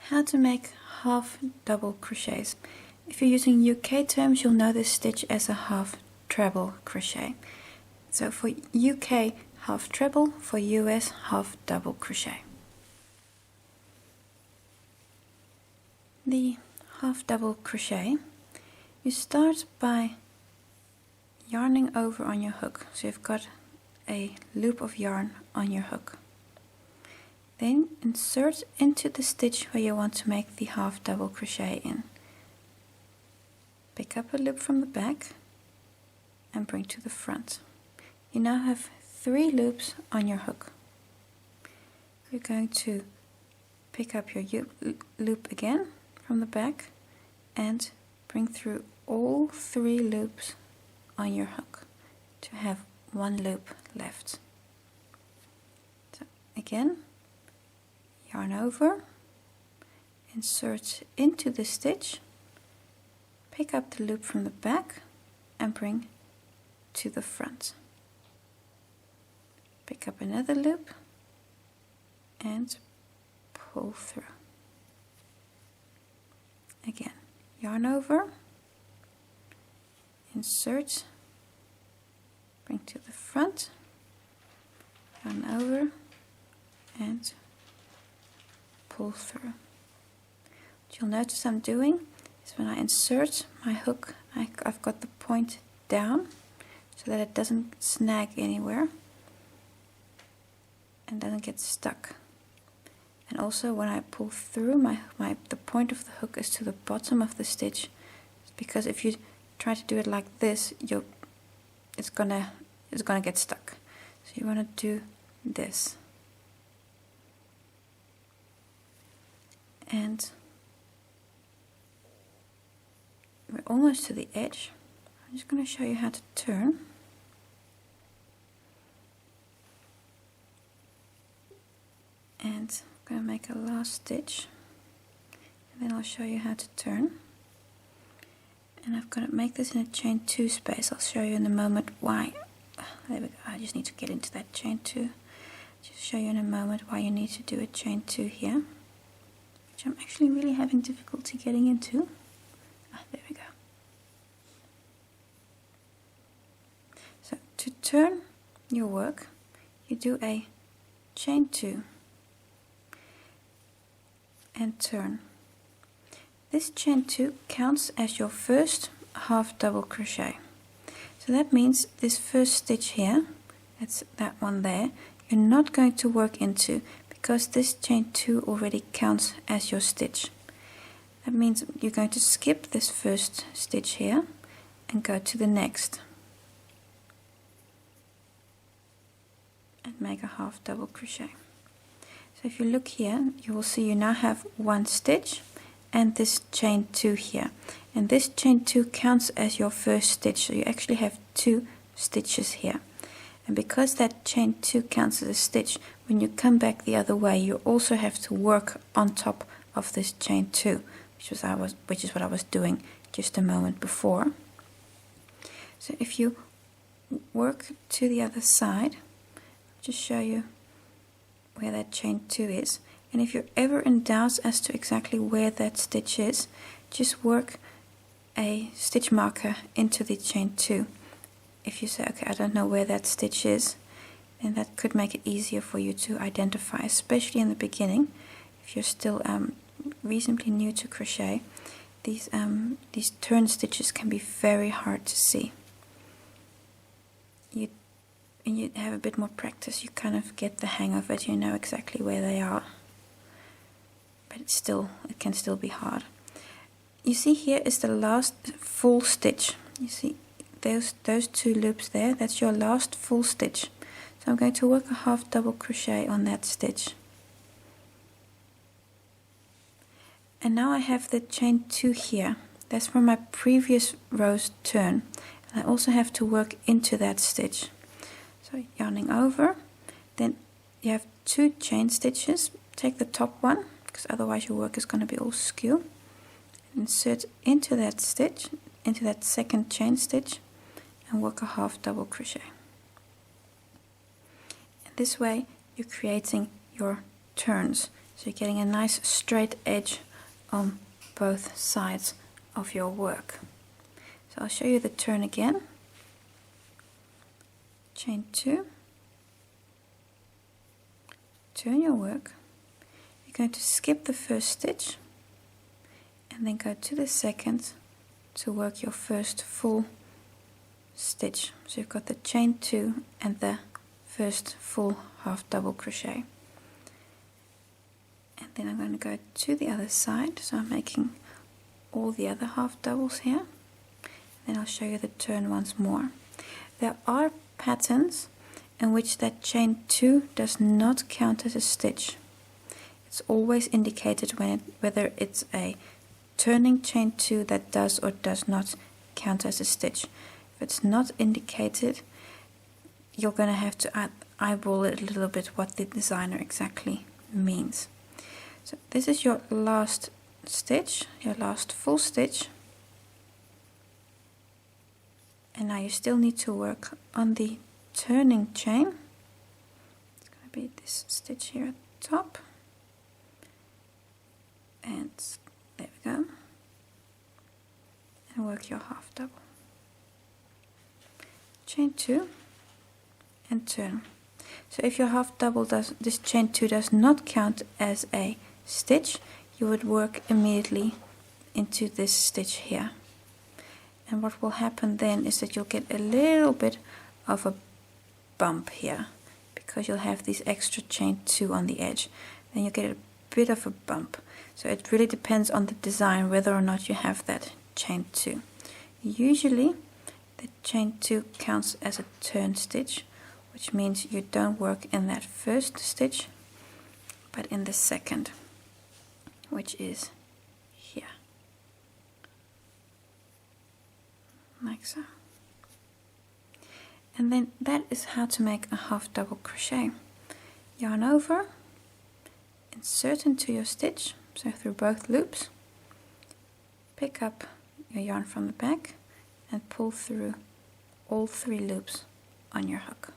How to make half double crochets. If you're using UK terms, you'll know this stitch as a half treble crochet. So for UK, half treble; for US, half double crochet. The half double crochet, you start by yarning over on your hook. So you've got a loop of yarn on your hook. Then insert into the stitch where you want to make the half double crochet in. Pick up a loop from the back and bring to the front. You now have 3 loops on your hook. You're going to pick up your loop again from the back and bring through all 3 loops on your hook to have 1 loop left. So again, yarn over, insert into the stitch, pick up the loop from the back and bring to the front. Pick up another loop and pull through. Again, yarn over, insert, bring to the front, yarn over and pull through. What you'll notice I'm doing is when I insert my hook, I've got the point down so that it doesn't snag anywhere and doesn't get stuck. And also when I pull through, the point of the hook is to the bottom of the stitch, because if you try to do it like this, it's gonna get stuck. So you want to do this. And we're almost to the edge. I'm just going to show you how to turn. And I'm going to make a last stitch. And then I'll show you how to turn. And I've got to make this in a chain 2 space. I'll show you in a moment why. There we go. I just need to get into that chain 2. Just show you in a moment why you need to do a chain 2 here, which I'm actually really having difficulty getting into. There we go. So to turn your work, you do a chain 2 and turn. This chain 2 counts as your first half double crochet. So that means this first stitch here, that's that one there, you're not going to work into, because this chain 2 already counts as your stitch. That means you're going to skip this first stitch here and go to the next and make a half double crochet. So if you look here, you will see you now have 1 stitch and this chain 2 here, and this chain 2 counts as your first stitch, so you actually have 2 stitches here. And because that chain 2 counts as a stitch, when you come back the other way, you also have to work on top of this chain 2, which is what I was doing just a moment before. So if you work to the other side, I'll just show you where that chain 2 is. And if you're ever in doubt as to exactly where that stitch is, just work a stitch marker into the chain 2. If you say, okay, I don't know where that stitch is, then that could make it easier for you to identify, especially in the beginning. If you're still reasonably new to crochet, these turn stitches can be very hard to see. When you have a bit more practice, you kind of get the hang of it, you know exactly where they are. But it can still be hard. You see here is the last full stitch. You see those 2 loops there, that's your last full stitch. So I'm going to work a half double crochet on that stitch. And now I have the chain 2 here. That's from my previous row's turn. And I also have to work into that stitch. So yarning over, then you have 2 chain stitches. Take the top one, because otherwise your work is going to be all skew. Insert into that stitch, into that second chain stitch, and work a half double crochet. And this way you're creating your turns. so you're getting a nice straight edge on both sides of your work. So I'll show you the turn again. Chain 2, turn your work. You're going to skip the first stitch and then go to the second to work your first full stitch. So you've got the chain 2 and the first full half double crochet. And then I'm going to go to the other side, so I'm making all the other half doubles here. Then I'll show you the turn once more. There are patterns in which that chain 2 does not count as a stitch. It's always indicated whether it's a turning chain 2 that does or does not count as a stitch. If it's not indicated, you're going to have to eyeball it a little bit what the designer exactly means. So this is your last stitch, your last full stitch. And now you still need to work on the turning chain. It's going to be this stitch here at the top. And there we go. And work your half double. Chain 2 and turn. So if your half double this chain 2 does not count as a stitch, you would work immediately into this stitch here. And what will happen then is that you'll get a little bit of a bump here because you'll have this extra chain 2 on the edge. Then you'll get a bit of a bump. So it really depends on the design whether or not you have that chain 2. Usually the chain 2 counts as a turn stitch, which means you don't work in that first stitch but in the second, which is here, like so. And then that is how to make a half double crochet. Yarn over, insert into your stitch, so through both loops, pick up your yarn from the back and pull through all 3 loops on your hook.